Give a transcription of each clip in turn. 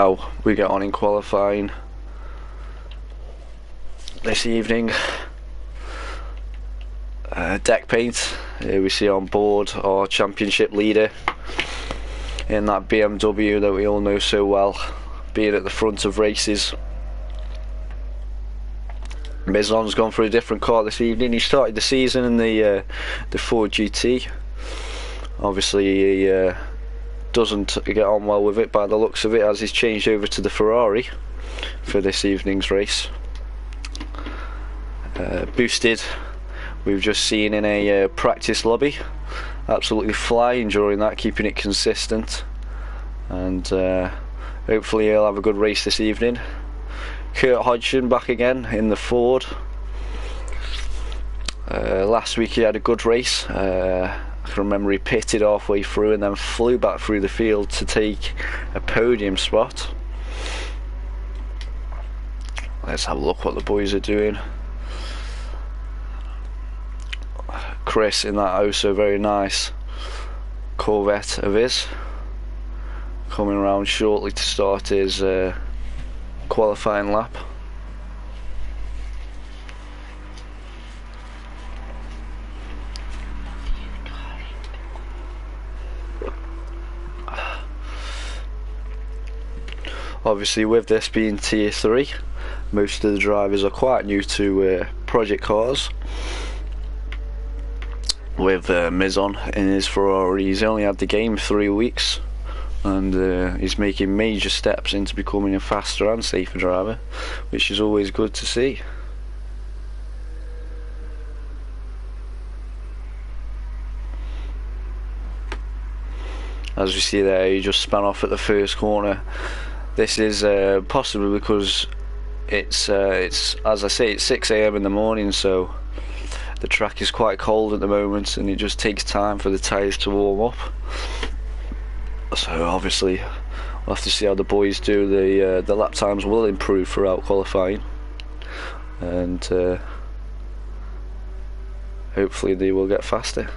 How we get on in qualifying this evening. Deck paint, here we see on board our championship leader in that BMW that we all know so well, being at the front of races. Mizon's gone for a different car this evening. He started the season in the Ford GTE. Obviously he doesn't get on well with it by the looks of it, as he's changed over to the Ferrari for this evening's race. Boosted, we've just seen in a practice lobby, absolutely flying during that, keeping it consistent, and hopefully he'll have a good race this evening. Kurt Hodgson back again in the Ford. Last week he had a good race. I can remember he pitted halfway through and then flew back through the field to take a podium spot. Let's have a look what the boys are doing. Chris in that oh so very nice Corvette of his, coming around shortly to start his qualifying lap. Obviously with this being tier 3, most of the drivers are quite new to project cars. With Mizon in his Ferrari, he's only had the game 3 weeks, and he's making major steps into becoming a faster and safer driver, which is always good to see. As we see there, he just spun off at the first corner. This is possibly because it's as I say, it's 6 AM in the morning, so the track is quite cold at the moment, and it just takes time for the tyres to warm up. So obviously we'll have to see how the boys do. The lap times will improve throughout qualifying, and hopefully they will get faster.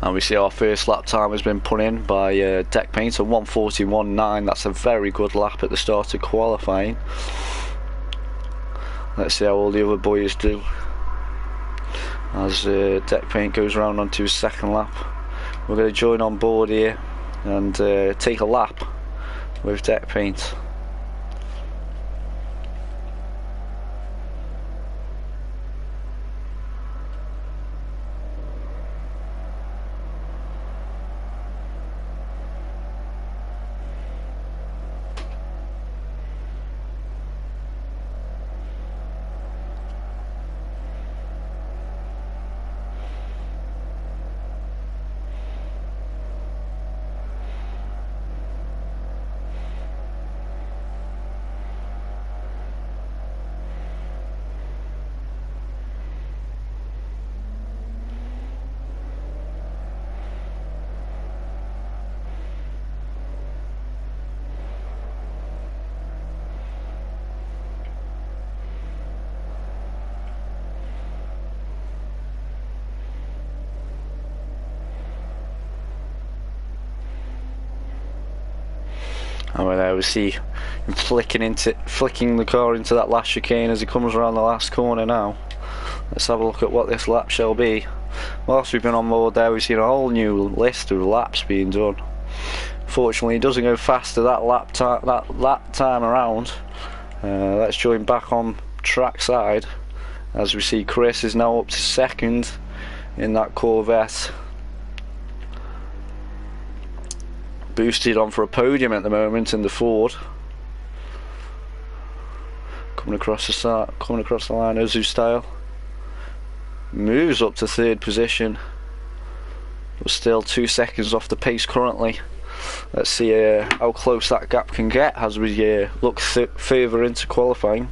And we see our first lap time has been put in by Deck Paint, a 1:41.9. That's a very good lap at the start of qualifying. Let's see how all the other boys do as Deck Paint goes around onto his second lap. We're going to join on board here and take a lap with Deck Paint. And there we see him flicking the car into that last chicane as he comes around the last corner now. Let's have a look at what this lap shall be. Whilst we've been on board there, we've seen a whole new list of laps being done. Fortunately, it doesn't go faster that lap time around. Let's join back on track side as we see Chris is now up to second in that Corvette. Boosted on for a podium at the moment in the Ford. coming across the start, coming across the line, Ozu style. Moves up to third position, but still 2 seconds off the pace currently. Let's see how close that gap can get as we look further into qualifying.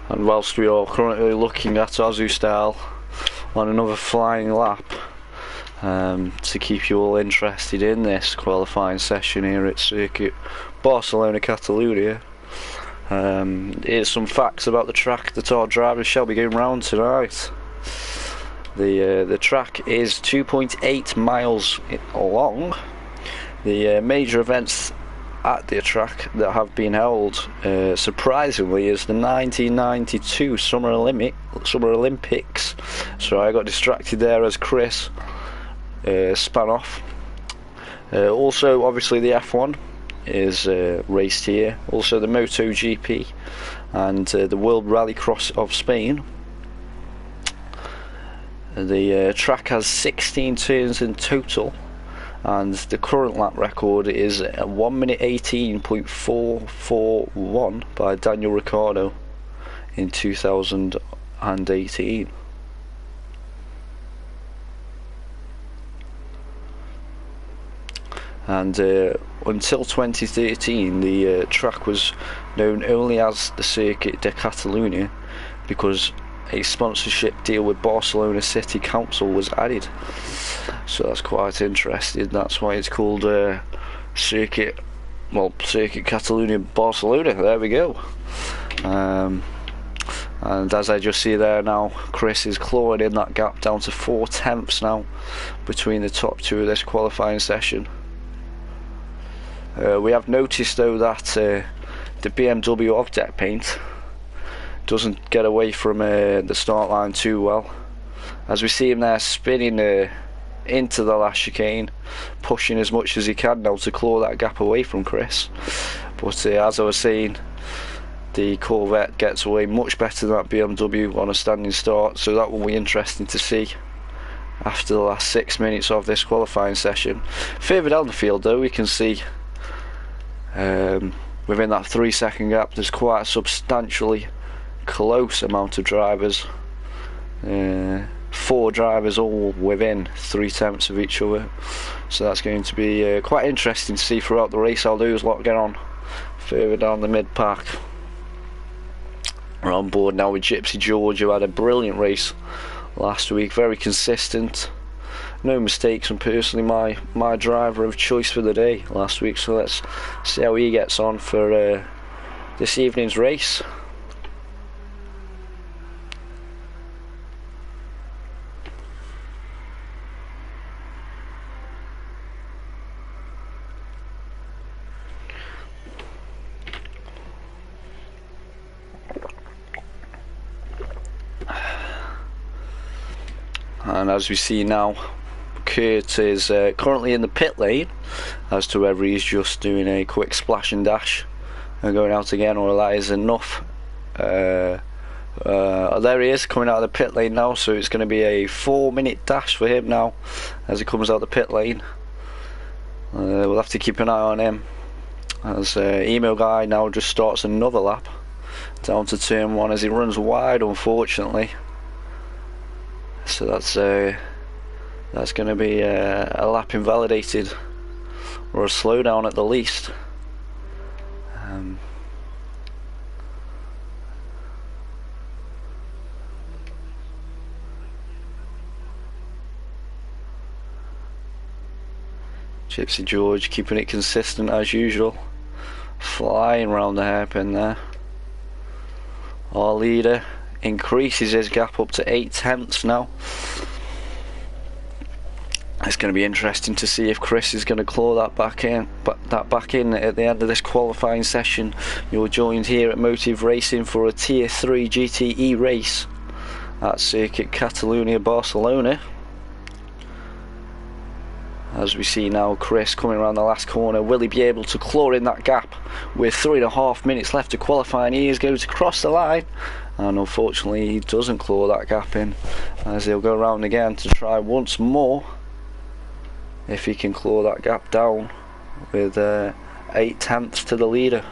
And whilst we are currently looking at Ozu style on another flying lap, to keep you all interested in this qualifying session here at Circuit Barcelona Catalunya, here's some facts about the track that our drivers shall be going round tonight. The track is 2.8 miles long. The major events at the track that have been held, surprisingly, is the 1992 Summer Olympics. So I got distracted there as Chris span off. Also, obviously, the F1 is raced here. Also, the MotoGP and the World Rallycross of Spain. The track has 16 turns in total, and the current lap record is 1 minute 18.441 by Daniel Ricciardo in 2018. And until 2013, the track was known only as the Circuit de Catalunya because a sponsorship deal with Barcelona City Council was added. So that's quite interesting. That's why it's called Circuit Catalunya Barcelona. There we go. And as I just see there now, Chris is clawing in that gap down to 4/10 now between the top two of this qualifying session. We have noticed though that the BMW off-deck paint doesn't get away from the start line too well, as we see him there spinning into the last chicane, pushing as much as he can now to claw that gap away from Chris. But as I was saying, the Corvette gets away much better than that BMW on a standing start, so that will be interesting to see after the last 6 minutes of this qualifying session. Further down the field though, we can see within that 3-second gap there's quite a substantially close amount of drivers. 4 drivers all within 3/10 of each other, so that's going to be quite interesting to see throughout the race how those lot get on further down the mid pack. We're on board now with Gypsy George, who had a brilliant race last week, very consistent, no mistakes, and personally my driver of choice for the day last week. So let's see how he gets on for this evening's race. And as we see now, Kurt is currently in the pit lane, as to whether he's just doing a quick splash and dash and going out again, or that is enough. There he is coming out of the pit lane now, so it's going to be a 4-minute dash for him now as he comes out the pit lane. We'll have to keep an eye on him, as Emo Guy now just starts another lap down to turn 1 as he runs wide, unfortunately. So that's going to be a lap invalidated, or a slowdown at the least. Gypsy George keeping it consistent as usual, flying round the hairpin there. Our leader increases his gap up to 8/10 now. It's going to be interesting to see if Chris is going to claw that back in at the end of this qualifying session. You're joined here at Motive Racing for a Tier 3 GTE race at Circuit Catalunya, Barcelona. As we see now Chris coming around the last corner, will he be able to claw in that gap with 3.5 minutes left to qualify, and he is going to cross the line, and unfortunately he doesn't claw that gap in, as he'll go around again to try once more if he can claw that gap down with 8/10 to the leader.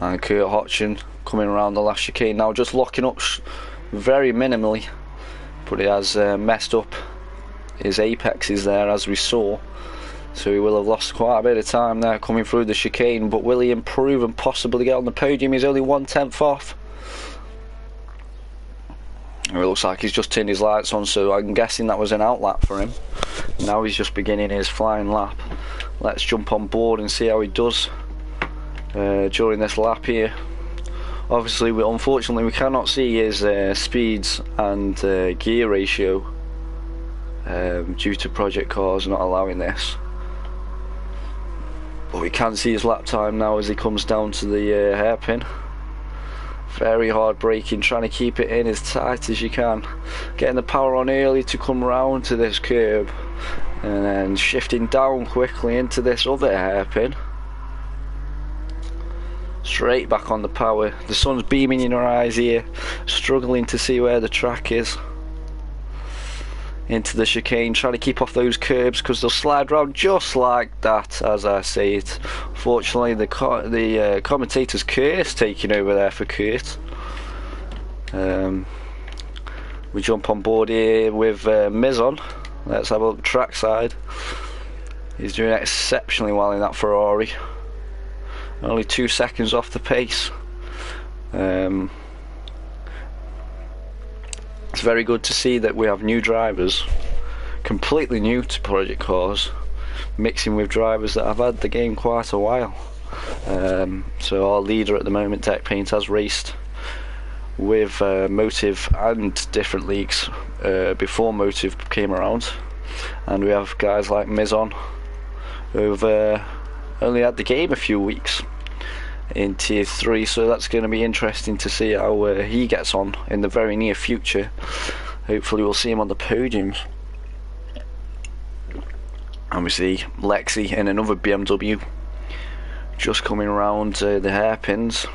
And Kurt Hodgson coming around the last chicane now, just locking up very minimally, but he has messed up his apexes there, as we saw, so he will have lost quite a bit of time there coming through the chicane. But will he improve and possibly get on the podium? He's only 1/10 off. It looks like he's just turned his lights on, so I'm guessing that was an out lap for him. Now he's just beginning his flying lap. Let's jump on board and see how he does during this lap here. Obviously, unfortunately, we cannot see his speeds and gear ratio due to Project Cars not allowing this. But we can see his lap time now as he comes down to the hairpin. Very hard braking, trying to keep it in as tight as you can. Getting the power on early to come round to this curb, and then shifting down quickly into this other hairpin. Straight back on the power. The sun's beaming in our eyes here, struggling to see where the track is. Into the chicane, trying to keep off those curbs because they'll slide round just like that, as I say it. Fortunately, the commentator's Kurt taking over there for Kurt. We jump on board here with Mizon. Let's have a look trackside. He's doing exceptionally well in that Ferrari. Only 2 seconds off the pace. It's very good to see that we have new drivers, completely new to Project Cars, mixing with drivers that have had the game quite a while. So our leader at the moment, Deck Paint, has raced with Motive and different leagues before Motive came around, and we have guys like Mizon who've only had the game a few weeks in Tier 3, so that's going to be interesting to see how he gets on in the very near future. Hopefully we'll see him on the podiums. And we see Lexi in another BMW just coming around the hairpins.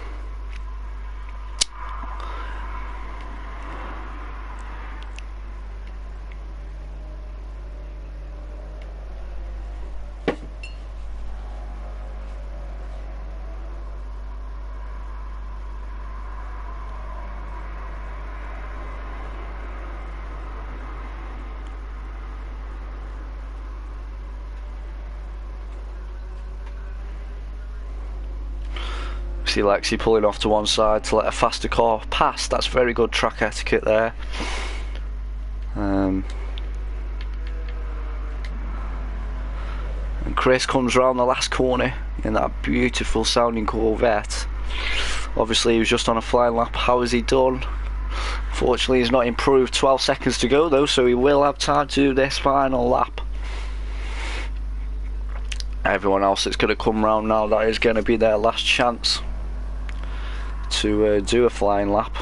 See Lexi pulling off to one side to let a faster car pass. That's very good track etiquette there. And Chris comes round the last corner in that beautiful sounding Corvette. Obviously he was just on a flying lap. How has he done? Fortunately he's not improved. 12 seconds to go though, so he will have time to do this final lap. Everyone else that's going to come round now, that is going to be their last chance to do a flying lap.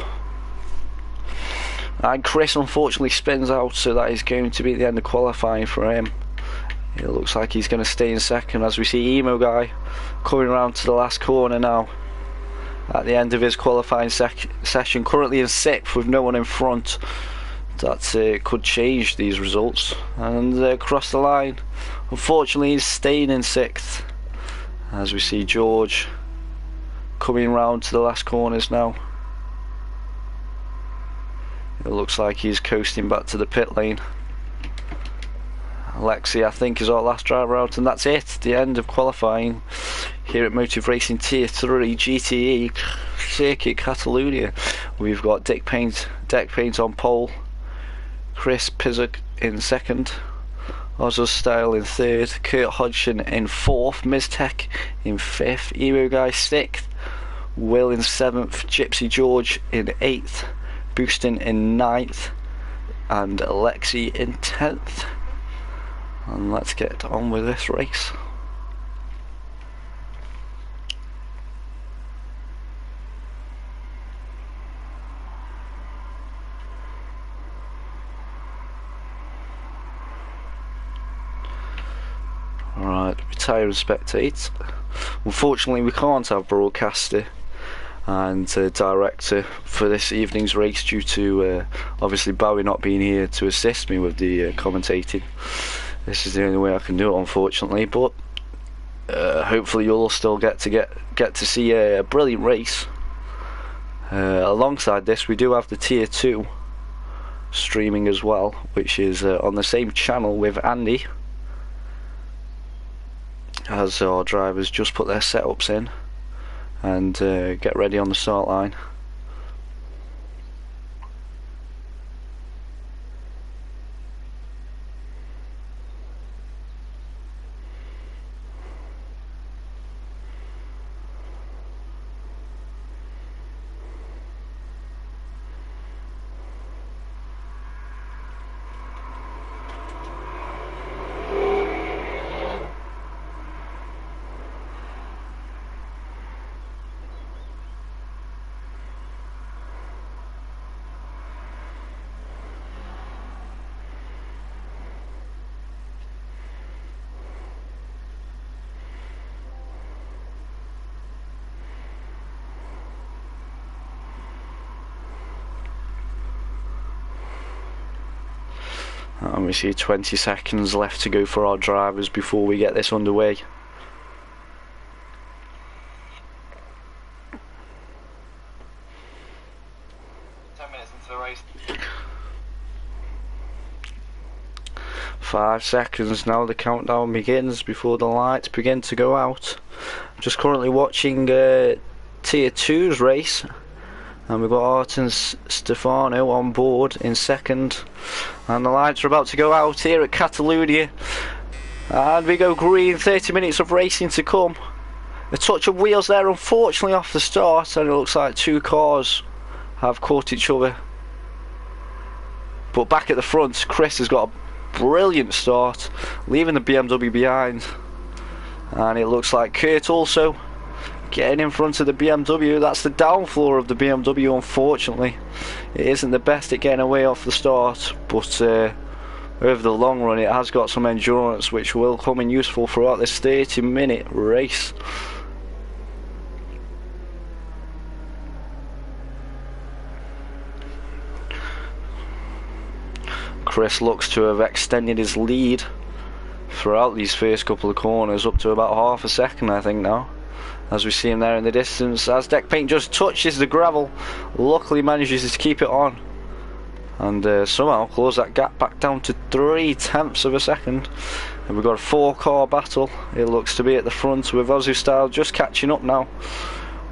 And Chris unfortunately spins out, so that is going to be the end of qualifying for him. It looks like he's going to stay in second, as we see Emo Guy coming around to the last corner now at the end of his qualifying session, currently in 6th with no one in front. That could change these results, and across the line unfortunately he's staying in 6th, as we see George coming round to the last corners now. It looks like he's coasting back to the pit lane. Lexi, I think, is our last driver out, and that's it, the end of qualifying here at Motive Racing Tier 3 GTE Circuit Catalunya. We've got Deck Paint on pole, Chris Pizzock in second, Ozzo Style in third, Kurt Hodgson in fourth, Miztech in fifth, Emo Guy sixth, Will in seventh, Gypsy George in eighth, Boostin in ninth, and Alexi in 10th. And let's get on with this race. Alright, retire and spectate. Unfortunately we can't have broadcaster and director for this evening's race due to obviously Bowie not being here to assist me with the commentating. This is the only way I can do it, unfortunately, but hopefully you'll still get to see a brilliant race. Alongside this we do have the tier 2 streaming as well, which is on the same channel with Andy, as our drivers just put their setups in and get ready on the start line. And we see 20 seconds left to go for our drivers before we get this underway. Minutes into the race. 5 seconds now, the countdown begins before the lights begin to go out. I'm just currently watching tier 2's race, and we've got Arten Stefano on board in second, and the lights are about to go out here at Catalunya, and we go green. 30 minutes of racing to come. A touch of wheels there unfortunately off the start, and it looks like 2 cars have caught each other. But back at the front, Chris has got a brilliant start, leaving the BMW behind, and it looks like Kurt also getting in front of the BMW. That's the downfloor of the BMW, unfortunately. It isn't the best at getting away off the start, but over the long run it has got some endurance which will come in useful throughout this 30-minute race. Chris looks to have extended his lead throughout these first couple of corners up to about half a second, I think, now, as we see him there in the distance, as deck paint just touches the gravel. Luckily manages to keep it on and somehow close that gap back down to 0.3 of a second. And we've got a 4-car battle, it looks to be at the front, with Ozu Style just catching up now.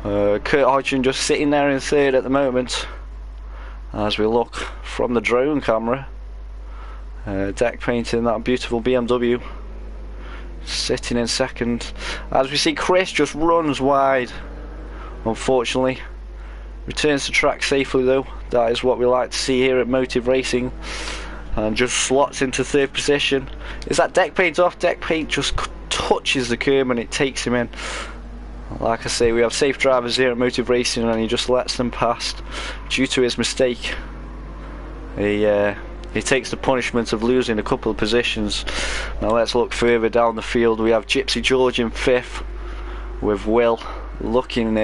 Kurt Hodgson just sitting there in third at the moment. As we look from the drone camera, deck painting that beautiful BMW sitting in second, as we see Chris just runs wide, unfortunately. Returns to track safely though, that is what we like to see here at Motive Racing, and just slots into third position. Is that deck paint off? Deck paint just touches the curb and it takes him in. Like I say, we have safe drivers here at Motive Racing, and he just lets them past due to his mistake. He takes the punishment of losing a couple of positions. Now let's look further down the field. We have Gypsy George in 5th, with Will looking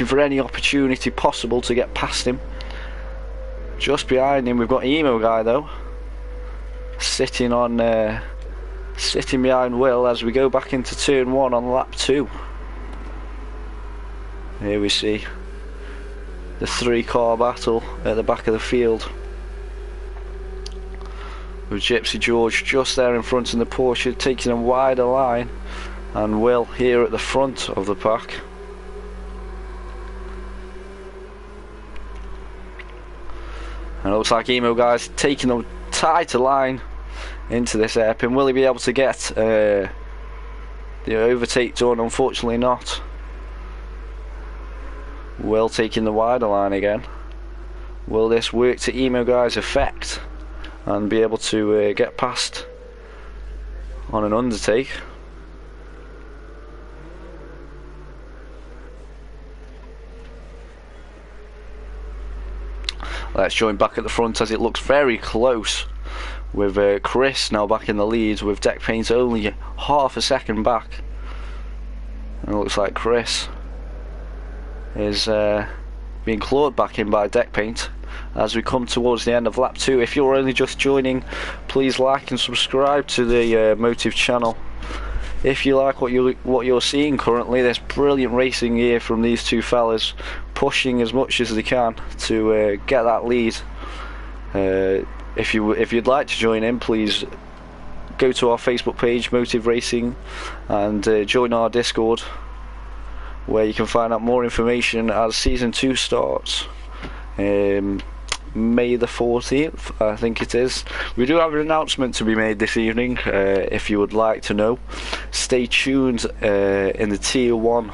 for any opportunity possible to get past him. Just behind him we've got Emo Guy though, sitting behind Will as we go back into turn 1 on lap 2. Here we see the 3-car battle at the back of the field, with Gypsy George just there in front in the Porsche, taking a wider line, and Will here at the front of the pack. And it looks like Emo Guy's taking a tighter line into this hairpin. Will he be able to get the overtake done? Unfortunately not. Will taking the wider line again. Will this work to Emo Guy's effect and be able to get past on an undertake? Let's join back at the front as it looks very close, with Chris now back in the lead, with Deck Paint only half a second back. And it looks like Chris is being clawed back in by Deck Paint as we come towards the end of lap 2. If you're only just joining, please like and subscribe to the Motive channel. If you like what you're seeing currently, this brilliant racing here from these two fellas, pushing as much as they can to get that lead. If you'd like to join in, please go to our Facebook page, Motive Racing, and join our Discord, where you can find out more information as Season 2 starts. May the 14th, I think it is. We do have an announcement to be made this evening, if you would like to know. Stay tuned in the Tier 1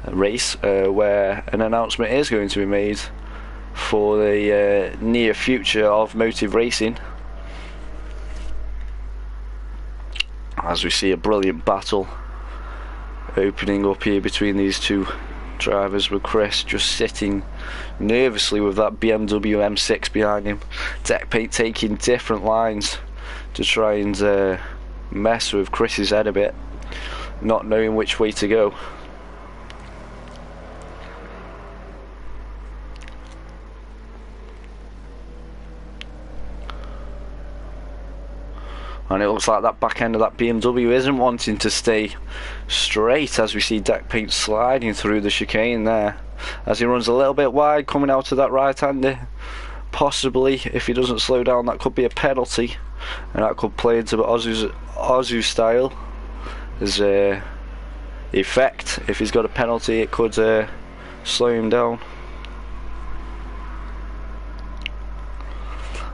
race, where an announcement is going to be made for the near future of Motive Racing. As we see a brilliant battle opening up here between these two drivers, with Chris just sitting nervously with that BMW M6 behind him. Deck Paint taking different lines to try and mess with Chris's head a bit, not knowing which way to go. And it looks like that back end of that BMW isn't wanting to stay straight, as we see Deck Paint sliding through the chicane there, as he runs a little bit wide coming out of that right-hander. Possibly, if he doesn't slow down, that could be a penalty, and that could play into Ozu style as a effect. If he's got a penalty, it could slow him down.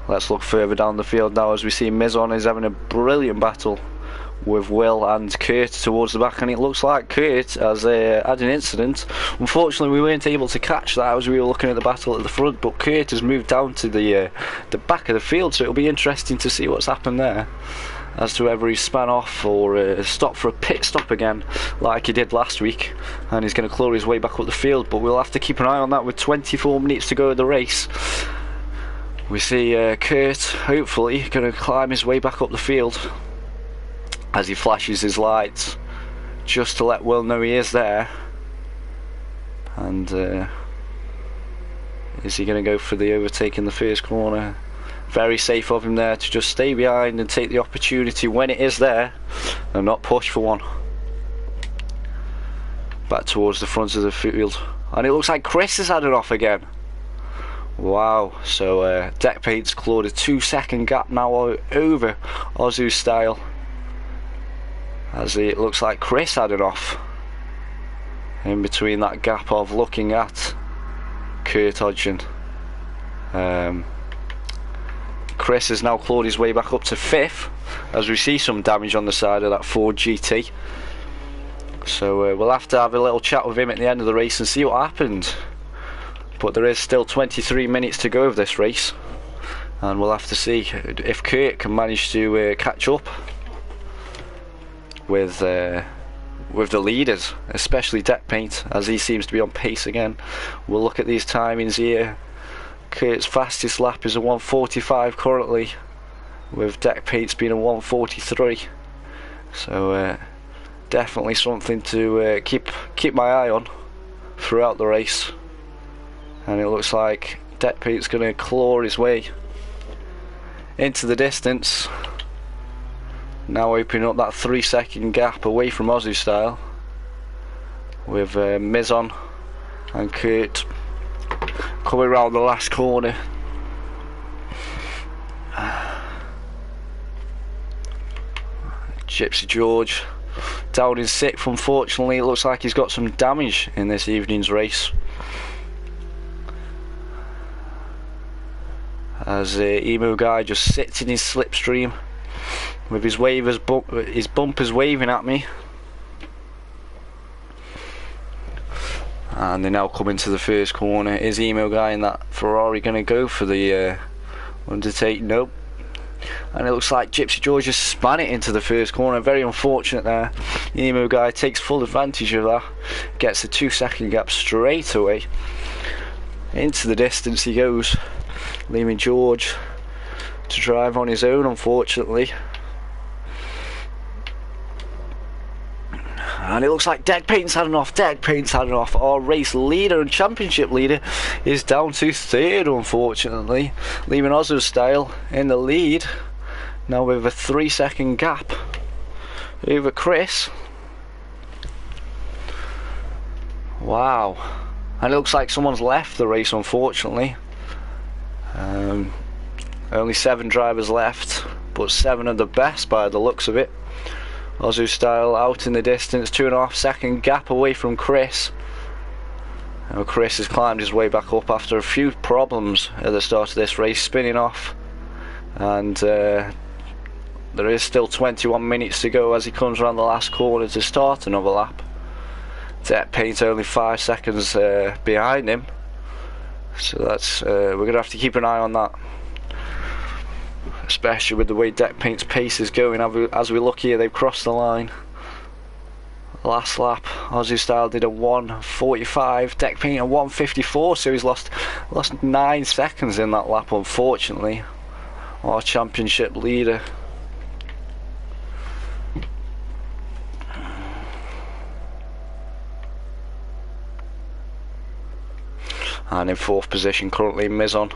Let's look further down the field now as we see Mizon is having a brilliant battle with Will and Kurt towards the back, and it looks like Kurt has had an incident. Unfortunately, we weren't able to catch that as we were looking at the battle at the front, but Kurt has moved down to the back of the field, so it'll be interesting to see what's happened there as to whether he's span off or stopped for a pit stop again like he did last week, and he's going to claw his way back up the field. But we'll have to keep an eye on that with 24 minutes to go of the race. We see Kurt hopefully going to climb his way back up the field as he flashes his lights just to let Will know he is there. And is he going to go for the overtake in the first corner? Very safe of him there to just stay behind and take the opportunity when it is there and not push for one. Back towards the front of the field, and it looks like Chris has had it off again. Wow, so Deck Paint's clawed a 2-second gap now over Ozu style, as it looks like Chris had it off in between that gap of looking at Kurt Hodgson. Chris has now clawed his way back up to 5th as we see some damage on the side of that Ford GT. So we'll have to have a little chat with him at the end of the race and see what happened. But there is still 23 minutes to go of this race, and we'll have to see if Kurt can manage to catch up with the leaders, especially Deck Paint, as he seems to be on pace again. We'll look at these timings here. Kurt's fastest lap is a 1:45 currently, with Deck Paint's being a 1:43. So definitely something to keep my eye on throughout the race. And it looks like Deck Paint's going to claw his way into the distance, now opening up that 3-second gap away from Ozu style, with Mizon and Kurt coming around the last corner. Gypsy George down in 6th. Unfortunately, it looks like he's got some damage in this evening's race, as Emo Guy just sits in his slipstream with his his bumpers waving at me. And they're now coming to the first corner. Is Emo Guy in that Ferrari going to go for the undertake? Nope. And it looks like Gypsy George just span it into the first corner. Very unfortunate there. Emo Guy takes full advantage of that. Gets a 2-second gap straight away. Into the distance he goes, leaving George to drive on his own, unfortunately. And it looks like deck paint's had enough. Our race leader and championship leader is down to third, unfortunately, leaving Ozu Style in the lead now with a 3-second gap over Chris. Wow. And it looks like someone's left the race, unfortunately. Only 7 drivers left, but 7 of the best by the looks of it. Ozu Style out in the distance, 2.5-second gap away from Chris. Now Chris has climbed his way back up after a few problems at the start of this race, spinning off. And there is still 21 minutes to go as he comes around the last corner to start another lap. Deck Paint only 5 seconds behind him, so that's we're going to have to keep an eye on that, especially with the way Deck Paint's pace is going. As we look here, they've crossed the line. Last lap, Ozu Style did a 1:45, Deck Paint a 1:54, so he's lost 9 seconds in that lap, unfortunately. Our championship leader. And in 4th position currently Mizon,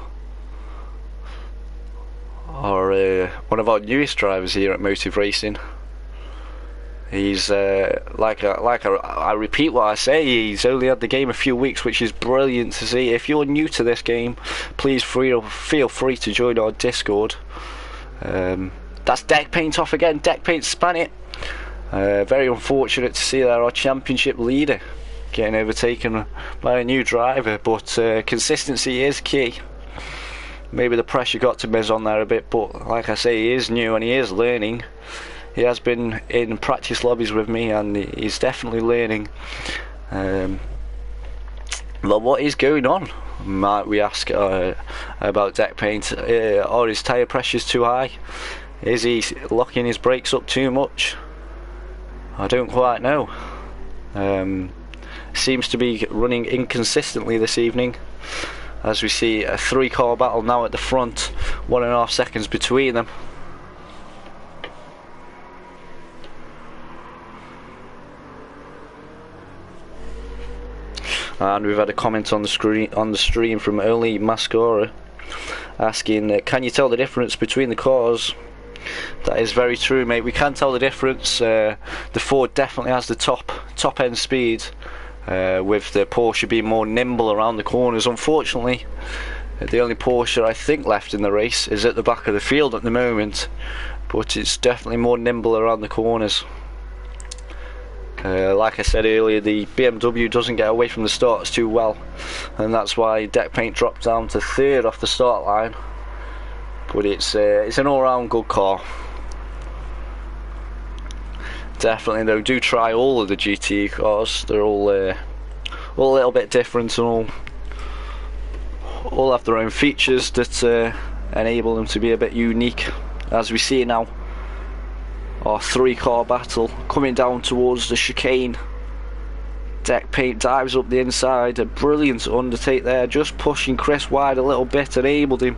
one of our newest drivers here at Motive Racing. He's I repeat what I say, he's only had the game a few weeks, which is brilliant to see. If you're new to this game, please feel free to join our Discord. That's Deck Paint off again. Deck Paint span it. Very unfortunate to see there, our championship leader getting overtaken by a new driver, but consistency is key. Maybe the pressure got to Mizon there a bit, but like I say, he is new and he is learning. He has been in practice lobbies with me and he's definitely learning. But what is going on, might we ask, about Deck Paint? Are his tyre pressures too high? Is he locking his brakes up too much? I don't quite know. Seems to be running inconsistently this evening, as we see a 3-car battle now at the front, 1.5 seconds between them. And we've had a comment on the stream from Only Mascara asking, can you tell the difference between the cars? That is very true, mate. We can tell the difference. The Ford definitely has the top end speed, with the Porsche being more nimble around the corners. Unfortunately, the only Porsche I think left in the race is at the back of the field at the moment, but it's definitely more nimble around the corners. Like I said earlier, the BMW doesn't get away from the starts too well, and that's why Deck Paint dropped down to 3rd off the start line. But it's an all-round good car. Definitely, though, do try all of the GTE cars. They're all a little bit different and all have their own features that enable them to be a bit unique. As we see now, our 3-car battle coming down towards the chicane. Deck Paint dives up the inside, a brilliant undertake there, just pushing Chris wide a little bit, enabled him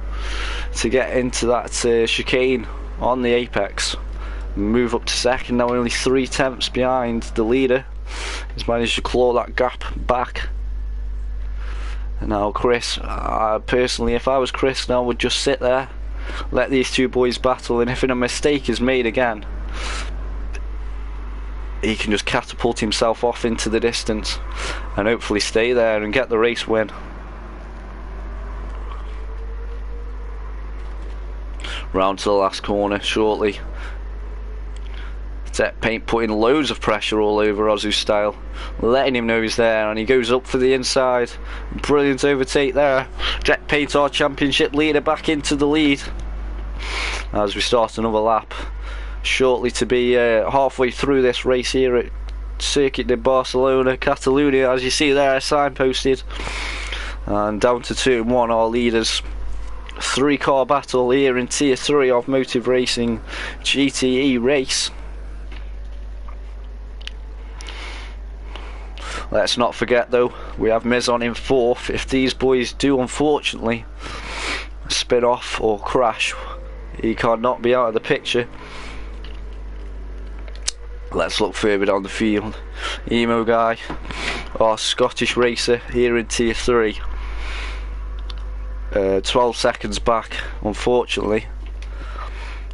to get into that chicane on the apex. Move up to 2nd, now only 3 tenths behind the leader. He's managed to claw that gap back. And now Chris, personally, if I was Chris now, would just sit there, let these two boys battle, and if a mistake is made again, he can just catapult himself off into the distance and hopefully stay there and get the race win. Round to the last corner shortly. Tech Paint putting loads of pressure all over Ozu Style, letting him know he's there, and he goes up for the inside. Brilliant overtake there. Tech Paint, our championship leader, back into the lead as we start another lap. Shortly to be halfway through this race here at Circuit de Barcelona, Catalunya, as you see there, signposted. And down to turn 1, our leaders. 3-car battle here in Tier 3 of Motive Racing GTE race. Let's not forget though, we have Mizon in 4th. If these boys do unfortunately spin off or crash, he can't not be out of the picture. Let's look further down the field. Emo Guy, our Scottish racer here in Tier 3. 12 seconds back, unfortunately.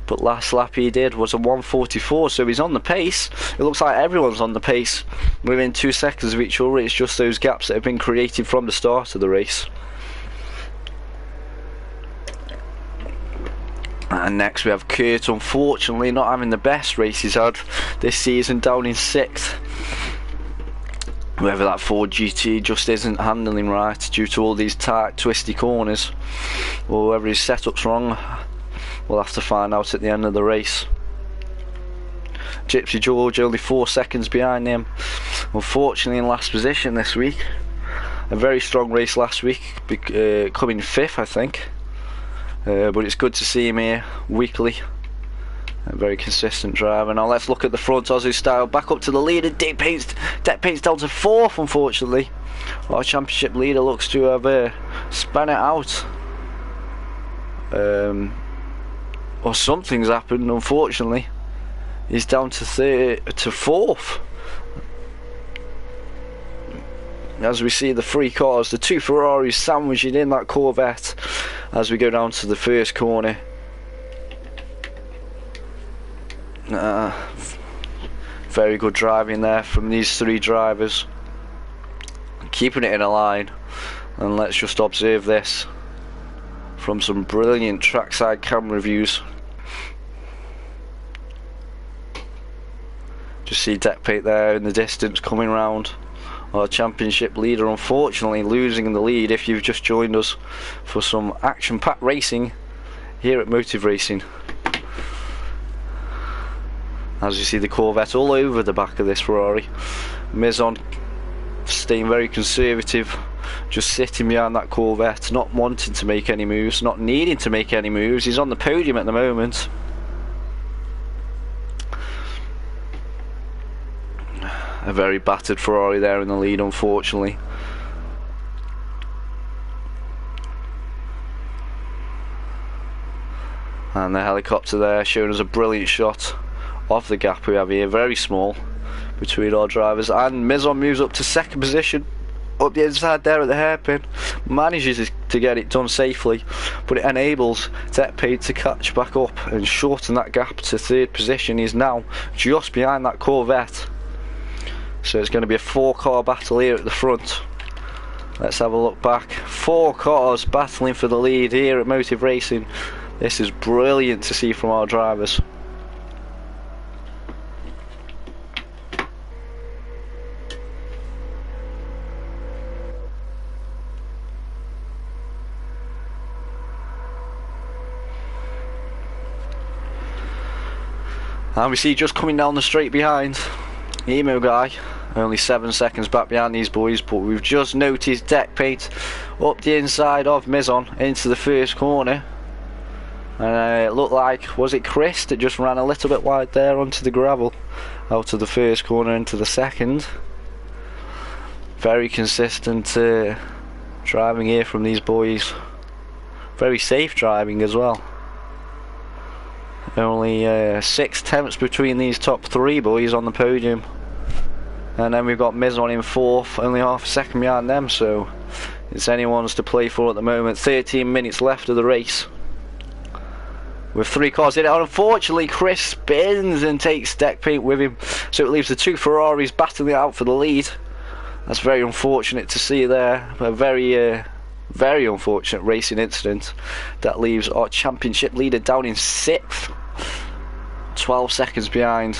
But last lap he did was a 1:44, so he's on the pace. It looks like everyone's on the pace within 2 seconds of each other. It's just those gaps that have been created from the start of the race. And next we have Kurt, unfortunately not having the best race he's had this season, down in 6th. Whether that Ford GT just isn't handling right due to all these tight, twisty corners, or whether his setup's wrong, we'll have to find out at the end of the race. Gypsy George only 4 seconds behind him, unfortunately in last position this week. A very strong race last week, coming 5th I think. But it's good to see him here weekly. A very consistent driver. Now let's look at the front. Ozu Style back up to the leader. Tech Paint's down to 4th, unfortunately. Our championship leader looks to have spun it out. Or something's happened, unfortunately. He's down to 4th. As we see the 3 cars, the 2 Ferraris sandwiching in that Corvette as we go down to the first corner. Very good driving there from these 3 drivers, keeping it in a line. And let's just observe this from some brilliant trackside camera views. Just see Tech Paint there in the distance coming round. Our championship leader unfortunately losing the lead. If you've just joined us for some action-packed racing here at Motive Racing, as you see the Corvette all over the back of this Ferrari. Mizon staying very conservative, just sitting behind that Corvette, not wanting to make any moves, not needing to make any moves. He's on the podium at the moment. A very battered Ferrari there in the lead, unfortunately. And the helicopter there showing us a brilliant shot of the gap we have here, very small between our drivers. And Mizon moves up to 2nd position, up the inside there at the hairpin, manages to get it done safely, but it enables Tech Paint to catch back up and shorten that gap to 3rd position. He's now just behind that Corvette. So it's going to be a 4-car battle here at the front. Let's have a look back. 4 cars battling for the lead here at Motive Racing. This is brilliant to see from our drivers. And we see just coming down the straight behind, Emo Guy, only 7 seconds back behind these boys, but we've just noticed Tech Paint up the inside of Mizon into the first corner. And it looked like, was it Chris that just ran a little bit wide there onto the gravel, out of the first corner into the second. Very consistent driving here from these boys. Very safe driving as well. Only 6 tenths between these top 3 boys on the podium. And then we've got Mizon in 4th, only half a second behind them, so it's anyone's to play for at the moment. 13 minutes left of the race, with 3 cars in it. Unfortunately, Chris spins and takes Tech Paint with him, so it leaves the 2 Ferraris battling it out for the lead. That's very unfortunate to see there. A very unfortunate racing incident that leaves our championship leader down in 6th, 12 seconds behind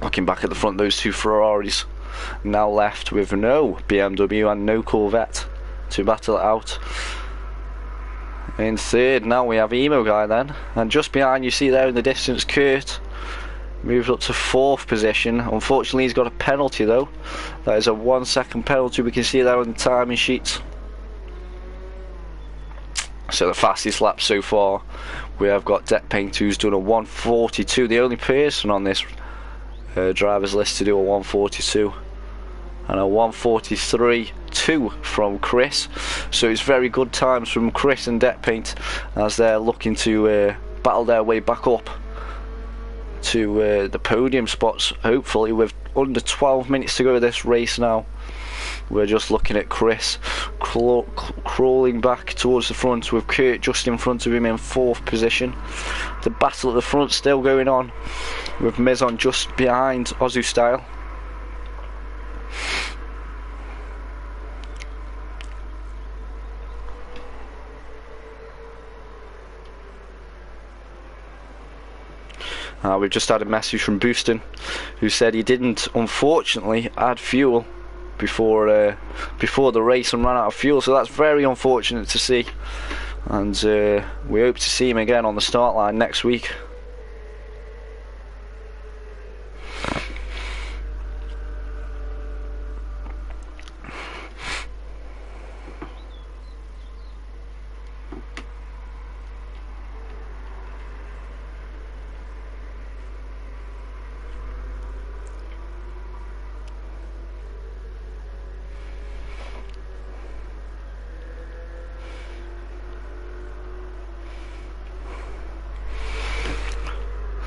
Looking back at the front, those two Ferraris now left with no BMW and no Corvette to battle it out. In third now we have Emo Guy then, and just behind you see there in the distance Kurt moves up to 4th position. Unfortunately he's got a penalty though. That is a 1 second penalty, we can see that on the timing sheets. So the fastest lap so far we have got Deck Paint, who's done a 1:42, the only person on this drivers list to do a 1:42, and a 1:43.2 from Chris. So it's very good times from Chris and Deck Paint as they're looking to battle their way back up to the podium spots, hopefully, with under 12 minutes to go of this race now. We're just looking at Chris crawling back towards the front with Kurt just in front of him in 4th position. The battle at the front still going on with Mizon just behind Ozu Style. We've just had a message from Booston, who said he didn't, unfortunately, add fuel before the race and ran out of fuel. So that's very unfortunate to see, and we hope to see him again on the start line next week.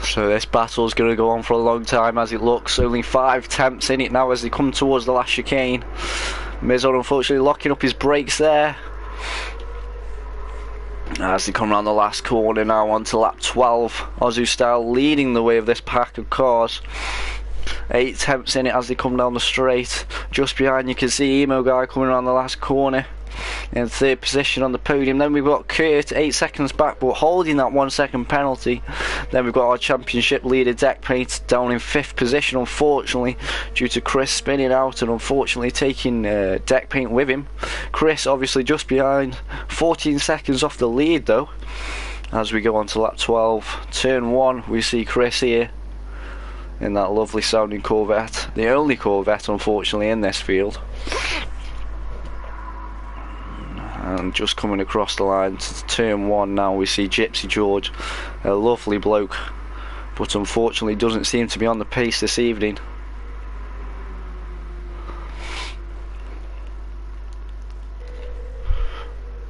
So this battle is going to go on for a long time as it looks. Only 5 temps in it now as they come towards the last chicane. Mizon unfortunately locking up his brakes there as they come around the last corner now onto lap 12. Ozu Style leading the way of this pack of cars. 8 temps in it as they come down the straight. Just behind you can see Emo Guy coming around the last corner in 3rd position on the podium. Then we've got Kurt 8 seconds back but holding that 1 second penalty. Then we've got our championship leader Deck Paint down in 5th position, unfortunately, due to Chris spinning out and unfortunately taking Deck Paint with him. Chris obviously just behind, 14 seconds off the lead though. As we go on to lap 12, turn 1, we see Chris here in that lovely sounding Corvette, the only Corvette unfortunately in this field. And just coming across the line to turn 1 now, we see Gypsy George, a lovely bloke, but unfortunately doesn't seem to be on the pace this evening.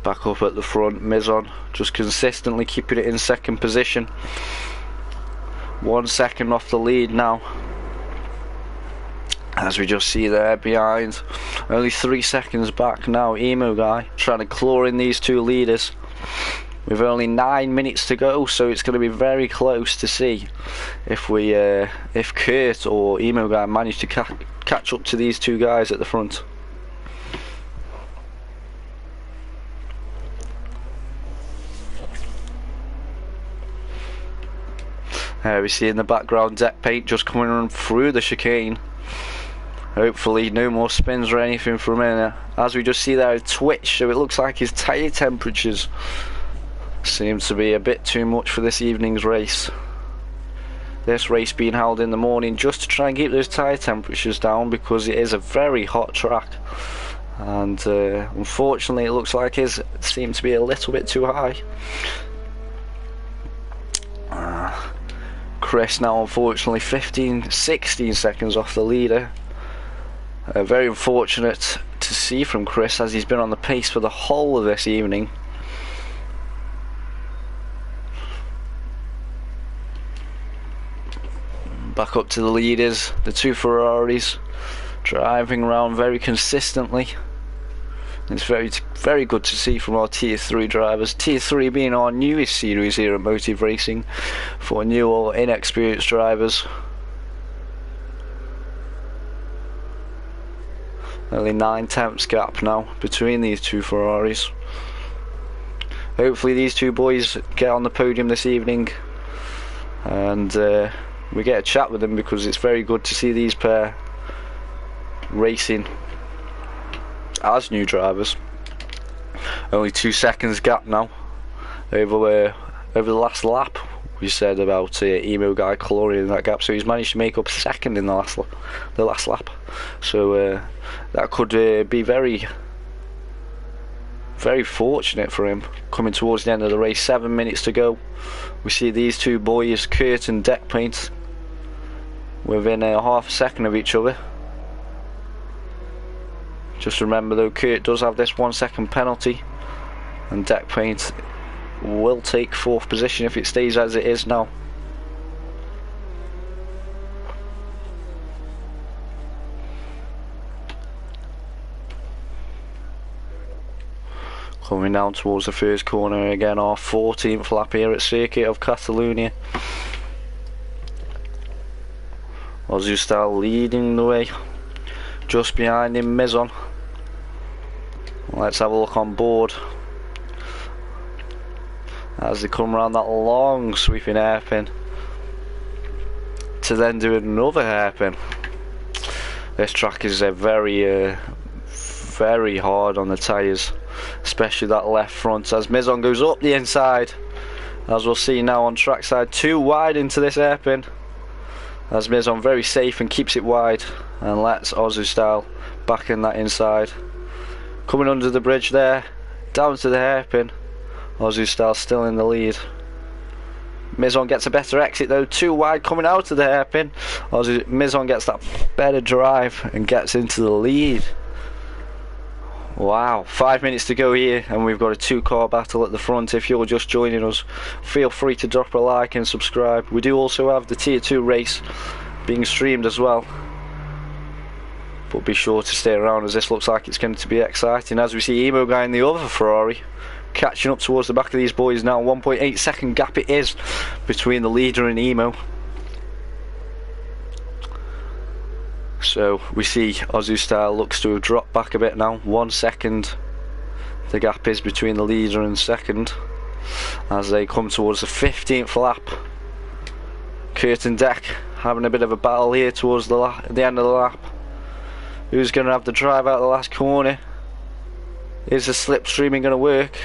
Back up at the front, Mizon just consistently keeping it in 2nd position. 1 second off the lead now, as we just see there behind, only 3 seconds back now. Emo Guy trying to claw in these 2 leaders with only 9 minutes to go, so it's going to be very close to see if if Kurt or Emo Guy manage to catch up to these 2 guys at the front. We see in the background Deck Paint just coming on through the chicane. Hopefully no more spins or anything from him, as we just see there a twitch, so it looks like his tyre temperatures seem to be a bit too much for this evening's race. This race being held in the morning just to try and keep those tyre temperatures down, because it is a very hot track, and unfortunately it looks like his seem to be a little bit too high. Chris now unfortunately 16 seconds off the leader. Very unfortunate to see from Chris, as he's been on the pace for the whole of this evening. Back up to the leaders, the 2 Ferraris driving around very consistently. It's very good to see from our Tier 3 drivers. Tier 3 being our newest series here at Motive Racing for new or inexperienced drivers. Only 9 tenths gap now between these 2 Ferraris. Hopefully these 2 boys get on the podium this evening, and we get a chat with them, because it's very good to see these pair racing as new drivers. Only 2 seconds gap now over the last lap. We said about emo guy cloring in that gap, so he's managed to make up second in the last lap. So that could be very fortunate for him coming towards the end of the race. 7 minutes to go. We see these two boys, Kurt and Deck Paint, within half a second of each other. Just remember though, Kurt does have this 1 second penalty, and Deck Paint will take 4th position if it stays as it is now. Coming down towards the first corner again, our 14th lap here at Circuit of Catalunya. Ozustal leading the way, just behind him Mizon. Let's have a look on board as they come around that long sweeping hairpin to then do another hairpin. This track is very hard on the tyres, especially that left front, as Mizon goes up the inside, as we'll see now on trackside. Too wide into this hairpin, as Mizon very safe and keeps it wide and lets Ozustal back in that inside. Coming under the bridge there, down to the hairpin. Ozustal still in the lead. Mizon gets a better exit though, too wide coming out of the hairpin. Mizon gets that better drive and gets into the lead. Wow, 5 minutes to go here, and we've got a 2-car battle at the front. If you're just joining us, feel free to drop a like and subscribe. We do also have the Tier 2 race being streamed as well, but be sure to stay around, as this looks like it's going to be exciting, as we see Emo Guy in the other Ferrari catching up towards the back of these boys now. 1.8 second gap it is between the leader and Emo. So we see Ozustal looks to have dropped back a bit now. 1 second the gap is between the leader and second, as they come towards the 15th lap. Kurt and Deck having a bit of a battle here towards the end of the lap. Who's going to have the drive out of the last corner? Is the slipstreaming going to work?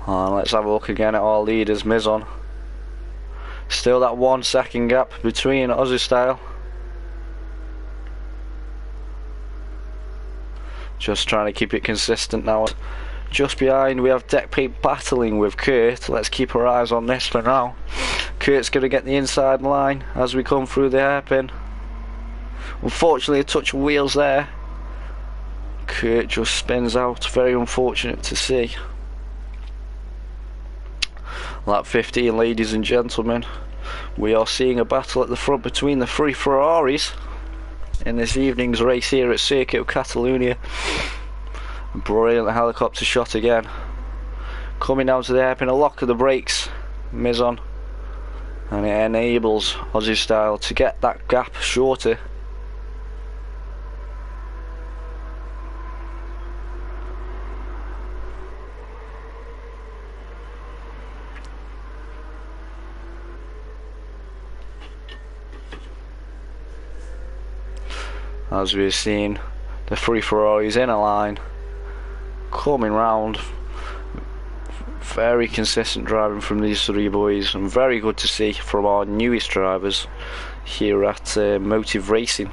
Let's have a look again at our leaders. Mizon, still that 1 second gap between Ozustal. Just trying to keep it consistent now. Just behind we have Deck Paint battling with Kurt. Let's keep our eyes on this for now. Kurt's going to get the inside line as we come through the hairpin. Unfortunately a touch of wheels there. Kurt just spins out. Very unfortunate to see. Lap 15, ladies and gentlemen. We are seeing a battle at the front between the 3 Ferraris in this evening's race here at Circuit of Catalunya. Brilliant helicopter shot again. Coming down to the hairpin, a lock of the brakes, Mizon, and it enables Ozustal to get that gap shorter. As we've seen, the 3 Ferraris in a line, coming round. Very consistent driving from these 3 boys, and very good to see from our newest drivers here at Motive Racing.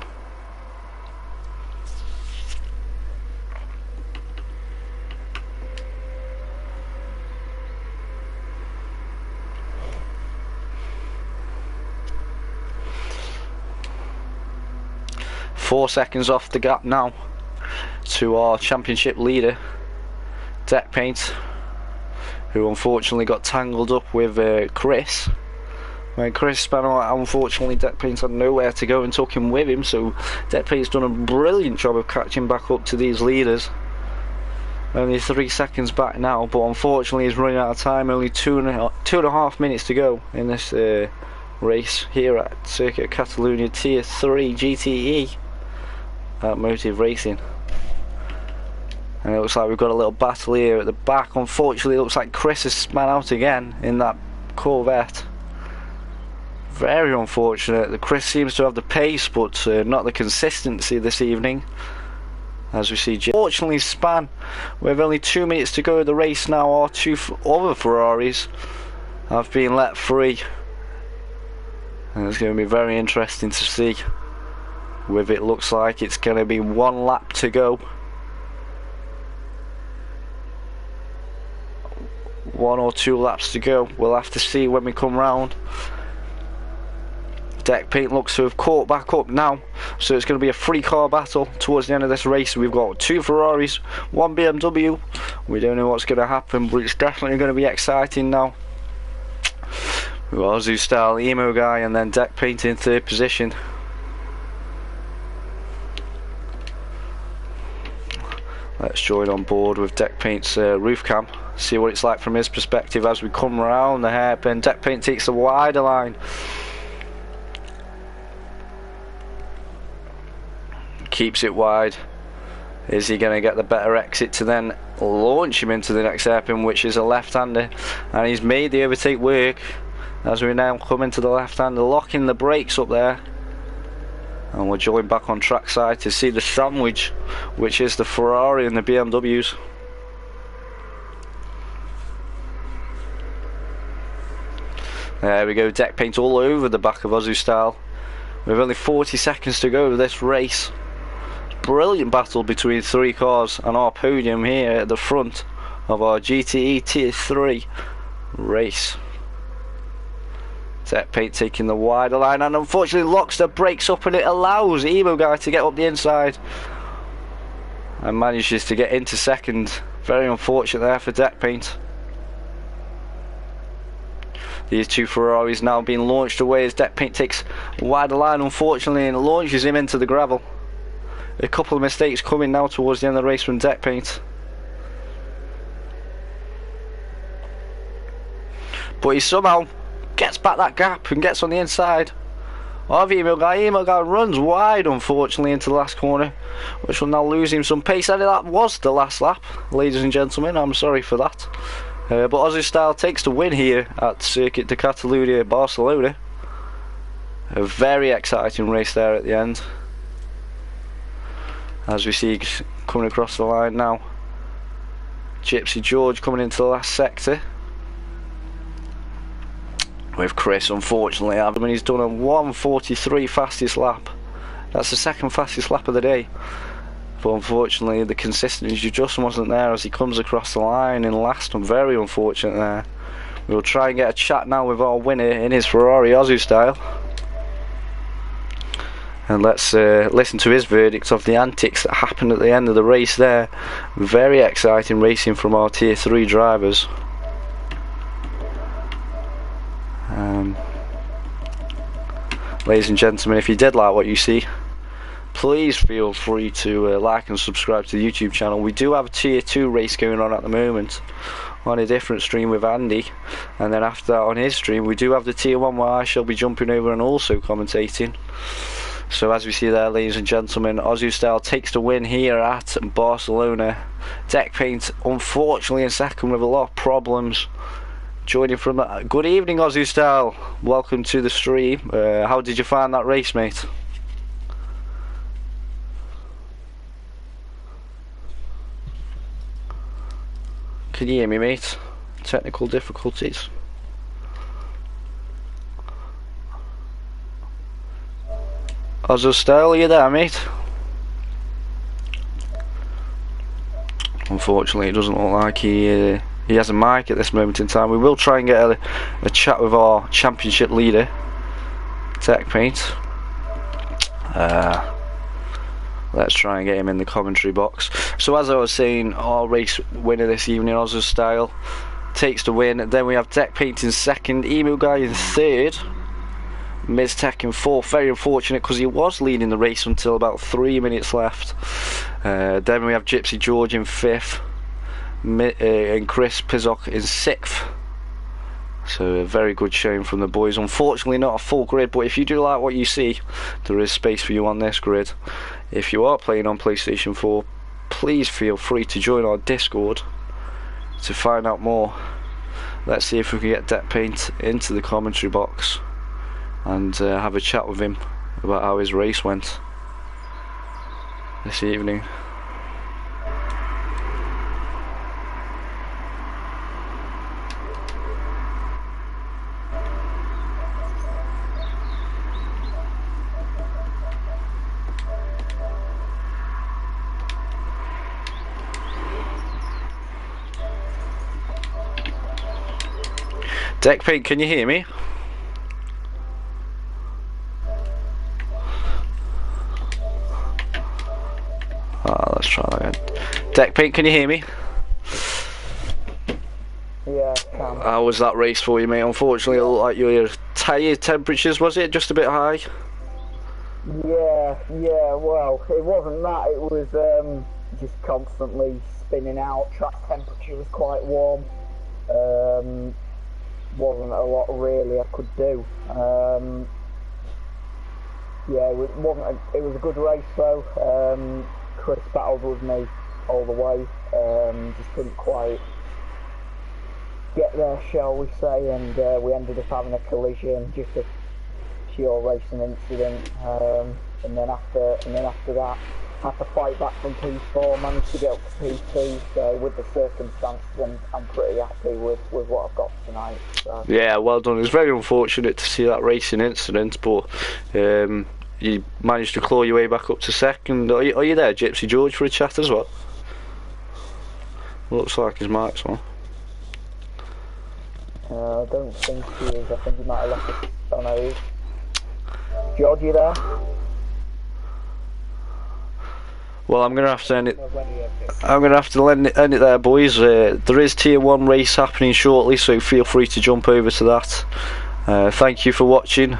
Four seconds off the gap now to our championship leader, Deck Paint, who unfortunately got tangled up with Chris. When Chris spun out, unfortunately Deck Paint had nowhere to go and took him with him, so Deck Paint's done a brilliant job of catching back up to these leaders. Only 3 seconds back now, but unfortunately he's running out of time. Only two and a half minutes to go in this race here at Circuit Catalunya Tier 3 GTE at Motive Racing. And it looks like we've got a little battle here at the back. Unfortunately, it looks like Chris has spun out again in that Corvette. Very unfortunate. The Chris seems to have the pace, but not the consistency this evening. As we see, fortunately, span with only 2 minutes to go in the race now. Our two other Ferraris have been let free, and it's going to be very interesting to see. With it looks like it's going to be 1 lap to go. 1 or 2 laps to go. We'll have to see when we come round. Deck paint looks to have caught back up now, so it's going to be a 3-car battle towards the end of this race. We've got 2 Ferraris, 1 BMW. We don't know what's going to happen, but it's definitely going to be exciting now. We've got Ozu Style, Emo Guy, and then Deck Paint in 3rd position. Let's join on board with Deck Paint's roof cam, see what it's like from his perspective as we come around the hairpin. Deck Paint takes the wider line. Keeps it wide. Is he going to get the better exit to then launch him into the next hairpin, which is a left-hander? And he's made the overtake work as we now come into the left-hander, locking the brakes up there. And we're joined back on trackside to see the sandwich, which is the Ferrari and the BMWs. There we go, Deck Paint all over the back of Ozu Style. With only 40 seconds to go of this race. Brilliant battle between 3 cars and our podium here at the front of our GTE Tier 3 race. Deck Paint taking the wider line, and unfortunately locks the brakes up, and it allows Emo Guy to get up the inside and manages to get into second. Very unfortunate there for Deck Paint. These 2 Ferraris now being launched away as Deck Paint takes a wider line, unfortunately, and launches him into the gravel. A couple of mistakes coming now towards the end of the race from Deck Paint. But he somehow gets back that gap and gets on the inside of Emo Guy. Emo Guy runs wide, unfortunately, into the last corner, which will now lose him some pace. And that was the last lap, ladies and gentlemen. I'm sorry for that. But Ozu Style takes the win here at Circuit de Catalunya, Barcelona. A very exciting race there at the end. As we see coming across the line now, Gypsy George coming into the last sector. With Chris, unfortunately, I mean, he's done a 1:43 fastest lap. That's the 2nd fastest lap of the day. But unfortunately, the consistency just wasn't there as he comes across the line in last. I'm very unfortunate there. We'll try and get a chat now with our winner in his Ferrari Ozu Style. And let's listen to his verdict of the antics that happened at the end of the race there. Very exciting racing from our Tier 3 drivers. Ladies and gentlemen, if you did like what you see, please feel free to like and subscribe to the YouTube channel. We do have a Tier 2 race going on at the moment on a different stream with Andy, and then after that on his stream we do have the Tier 1 where I shall be jumping over and also commentating. So as we see there, ladies and gentlemen, Ozu Style takes the win here at Barcelona. Deck Paint unfortunately in second with a lot of problems. Joining from that. Good evening, Ozu Style. Welcome to the stream. How did you find that race, mate? Can you hear me, mate? Technical difficulties. Ozu Style, are you there, mate? Unfortunately, it doesn't look like he has a mic at this moment in time. We will try and get a chat with our championship leader, Deck Paint. Let's try and get him in the commentary box. So as I was saying, our race winner this evening, Ozu Style, takes the win. Then we have Deck Paint in second, Emu Guy in third, Miz Tech in fourth. Very unfortunate because he was leading the race until about 3 minutes left. Then we have Gypsy George in fifth, and Chris Pizzock in sixth. So a very good showing from the boys. Unfortunately not a full grid, but if you do like what you see, there is space for you on this grid. If you are playing on PlayStation 4, please feel free to join our Discord to find out more. Let's see if we can get Deck Paint into the commentary box and have a chat with him about how his race went this evening. Deck Paint, can you hear me? Let's try that again. Deck Paint, can you hear me? Yeah, I can. How was that race for you, mate? Unfortunately, it looked like your tyre temperatures, was it? Just a bit high? Yeah, well, it wasn't that, it was just constantly spinning out. Track temperature was quite warm. Wasn't a lot really I could do. Yeah, it was a good race though. Chris battled with me all the way. Just couldn't quite get there, shall we say, and we ended up having a collision, just a pure racing incident. And then after that, had to fight back from P4, managed to get up to P2, so with the circumstances I'm pretty happy with what I've got tonight. So. Yeah, well done. It was very unfortunate to see that racing incident, but you managed to claw your way back up to second. Are you there, Gypsy George, for a chat as well? Looks like his mic's on. I don't think he is. I think he might have left it. Oh no, he is. George, you there? Well, I'm going to have to end it. I'm going to have to end it there, boys. There is Tier 1 race happening shortly, so feel free to jump over to that. Thank you for watching.